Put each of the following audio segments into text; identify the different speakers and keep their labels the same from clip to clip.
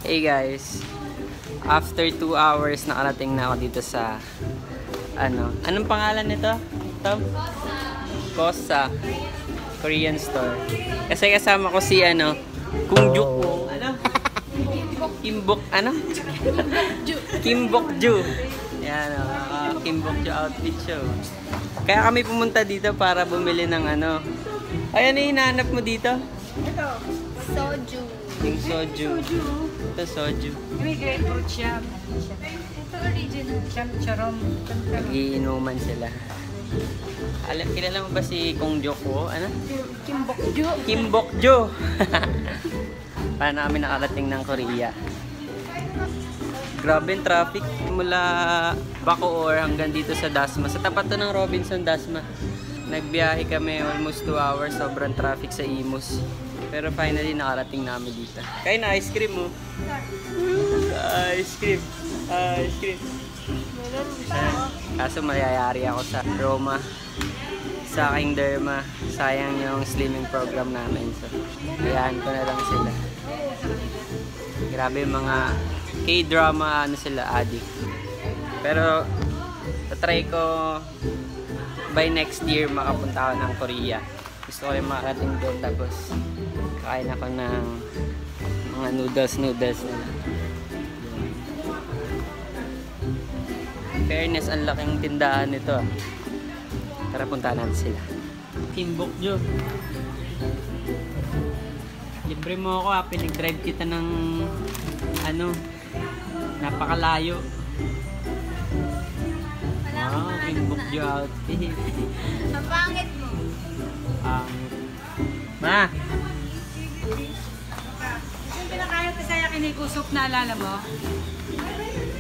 Speaker 1: Hey guys, after 2 hours nakarating na ako dito sa anong pangalan nito? Tom? Kosa Korean store. Kasi kasama ko si Kung Juk mo. Kimbok Kimbok Ju. Yan Kimbok Ju outfit show. Kaya kami pumunta dito para bumili ng Ay, ano hinahanap mo dito?
Speaker 2: Ito, soju.
Speaker 1: Yung soju. Ito soju.
Speaker 2: May grapefruit siya. Ito original. Charom.
Speaker 1: Nag-iinuman sila. Kilala mo ba si Kung Joko?
Speaker 2: Kimbok Ju.
Speaker 1: Kimbok Ju. Paano kami nakarating ng Korea? Grabe yung traffic mula Bacoor hanggang dito sa Dasma. Sa tapat to ng Robinson Dasma. Nagbiyahe kami almost 2 hours. Sobrang traffic sa Imus. Pero finally nakarating namin dito. Kain na ice cream mo. Ice cream. Ice cream. Kaso mayayari ako sa Roma. Sa aking derma. Sayang yung slimming program namin. So, hayaan ko na lang sila. Grabe yung mga K-drama sila addict. Pero tatry ko by next year makapunta ako ng Korea. Gusto ko rin makarating doon tapos kain ako ng mga noodles nila. Fairness, ang laking tindahan nito. Tara puntahan natin sila. Kimbok Ju. Libre mo ako pinag-drive kita ng napakalayo. Kimbok Ju outfit.
Speaker 2: Ang pangit mo.
Speaker 1: Ma!
Speaker 2: Yung pinakaya ko sa'yo kinikusok, naalala mo?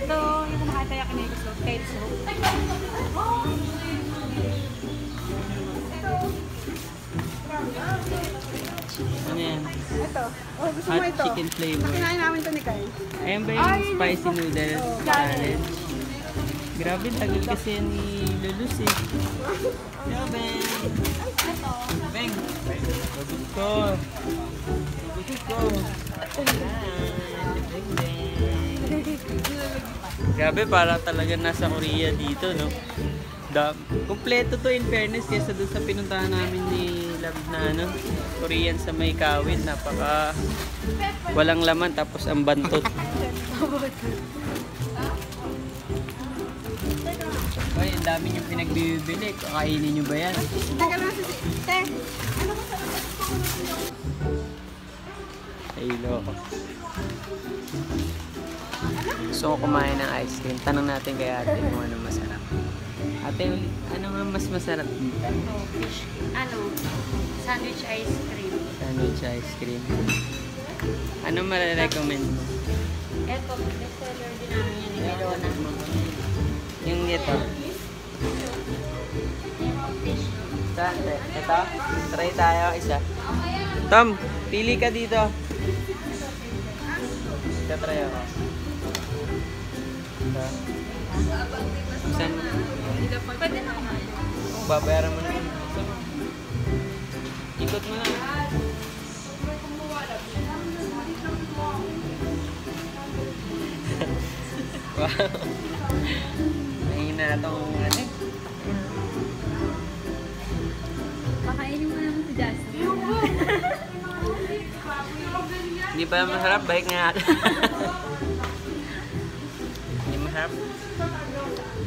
Speaker 2: Ito, yung pinakaya sa'yo kinikusok, cake soup.
Speaker 1: Ano yan?
Speaker 2: Ito. Oh, gusto mo
Speaker 1: Hot
Speaker 2: ito?
Speaker 1: chicken flavor.
Speaker 2: Kinain namin ito ni Kai.
Speaker 1: Ayan ba yung spicy noodles challenge? Grabe, tagal kasi ni Lulus eh. Hello, Beng!
Speaker 2: Ito.
Speaker 1: Beng! Bagot ko! Bagot ko! Grabe, para talaga nasa Korea dito, no? Kompleto to in fairness kesa doon sa pinuntahan namin ni Love na Korean sa may kawin. Napaka walang laman tapos ang bantot. Ay, ang dami nyo pinagbibili. Kakainin nyo ba yan?
Speaker 2: Teka lang si Te. Ano ba sa
Speaker 1: Ay, loko. Gusto ko kumain ng ice cream. Tanong natin kay ate kung ano masarap. Ate, ano nga mas masarap dito?
Speaker 2: Sandwich ice cream.
Speaker 1: Sandwich ice cream. Ano marirecommend mo?
Speaker 2: Ito, bestseller din namin yan ni Melona.
Speaker 1: Yung ito. Saan? Ito? Try tayo isa. Tom, pili ka dito. Try ako. Ito. Saan?
Speaker 2: Pwede na kumain.
Speaker 1: Babayaran mo naman. Ikot mo na. Wow. Mahina itong
Speaker 2: Pakainin mo naman si Justin.
Speaker 1: Hindi ba masarap? Baik nga. Hindi masarap.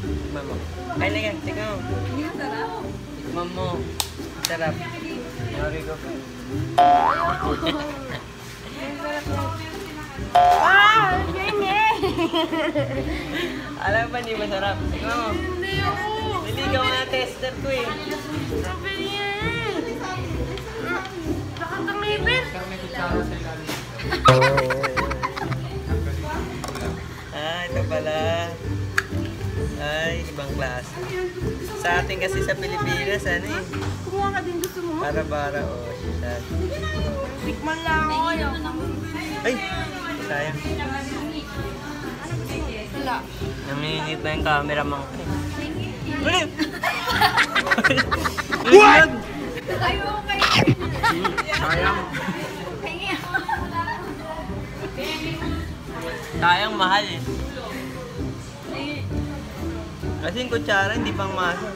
Speaker 1: Tikman mo. Ay, naga. Tikman mo.
Speaker 2: Hindi ang sarap.
Speaker 1: Tikman mo. Sarap. Sorry ko.
Speaker 2: Hindi!
Speaker 1: Alam ba hindi masarap? Tikman mo.
Speaker 2: Hindi ako!
Speaker 1: Niligaw na tester ko eh.
Speaker 2: Sabi niya eh! Lakas ng ngipin!
Speaker 1: Ito pala. Ay, ibang klase. Sa atin kasi sa Pilipinas,
Speaker 2: Kumuha ka din, gusto mo?
Speaker 1: Bara-bara, oh, shit.
Speaker 2: Tikman lang ako.
Speaker 1: Ay! Sayang.
Speaker 2: Wala.
Speaker 1: Nanginit na yung camera mo. Ulit!
Speaker 2: What? Ayaw kayo.
Speaker 1: Sayang. Sayang mahal eh. Kasi yung kutsara hindi pang masa.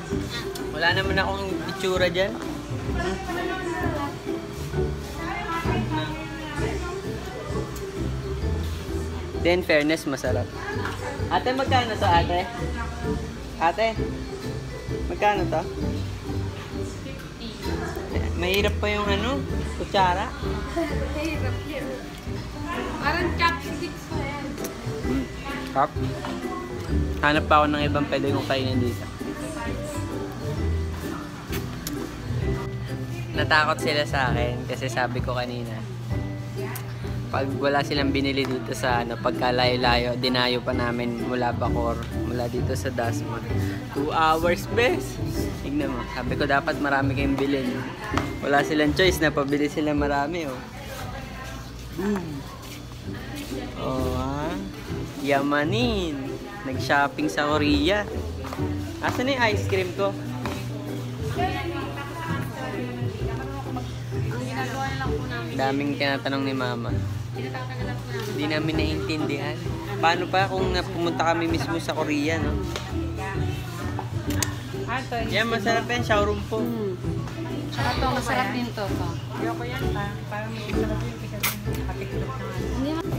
Speaker 1: Wala naman akong itsura dyan. Then fairness, masarap. Ate, magkano to ate? Ate, magkano to? 50. Mahirap pa yung ano, kutsara.
Speaker 2: Mahirap yun. Parang chopsticks pa yan.
Speaker 1: Kap. Hanap pa ako ng ibang pwede kong kainin dito. Natakot sila sa akin kasi sabi ko kanina, pag wala silang binili dito sa ano, pagkalayo-layo, dinayo pa namin mula Bacoor, mula dito sa Dasma. 2 hours, bes! Tignan mo, sabi ko dapat marami kayong bilhin. Wala silang choice, napabili sila marami, oh. Oh, ha? Yamanin! Nag-shopping sa Korea. Asan na yung ice cream ko?
Speaker 2: Ang ginagawa na lang po namin.
Speaker 1: Daming tinatanong ni Mama.
Speaker 2: Tinatagalan po namin.
Speaker 1: Hindi namin naiintindihan. Paano pa kung pumunta kami mismo sa Korea, no? Yan, masarap yan. Showroom po.
Speaker 2: Tsaka ito, masarap din to.
Speaker 3: Ayoko yan pa. Parang masarap yun kasi patiklop na nga.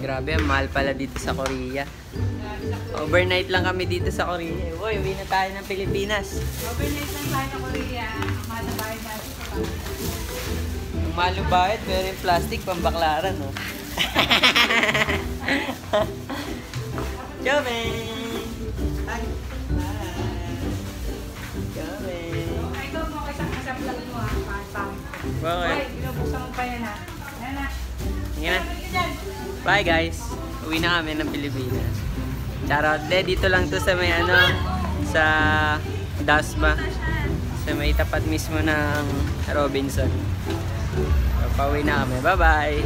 Speaker 1: Grabe, ang mahal pala dito sa Korea. Overnight lang kami dito sa Korea. Uy, uwi na tayo ng Pilipinas.
Speaker 2: Overnight lang tayo sa Korea. Mahal na bahay natin sa Pangasinan.
Speaker 1: Yung mahal yung bayad, pero yung plastic, pambaklaran, no? Coming! Hi! Coming!
Speaker 2: Ito mo, isa vlog mo ha.
Speaker 1: Bakit?
Speaker 2: Hoy, binubuksan mo pa yan ha. Yan na.
Speaker 1: Sige na. Bye guys. Uwi na kami ng Pilipinas. Charot. Dito lang to sa may ano, sa Dasma. Sa may tapat mismo ng Robinson. So, pauwi na kami. Bye bye.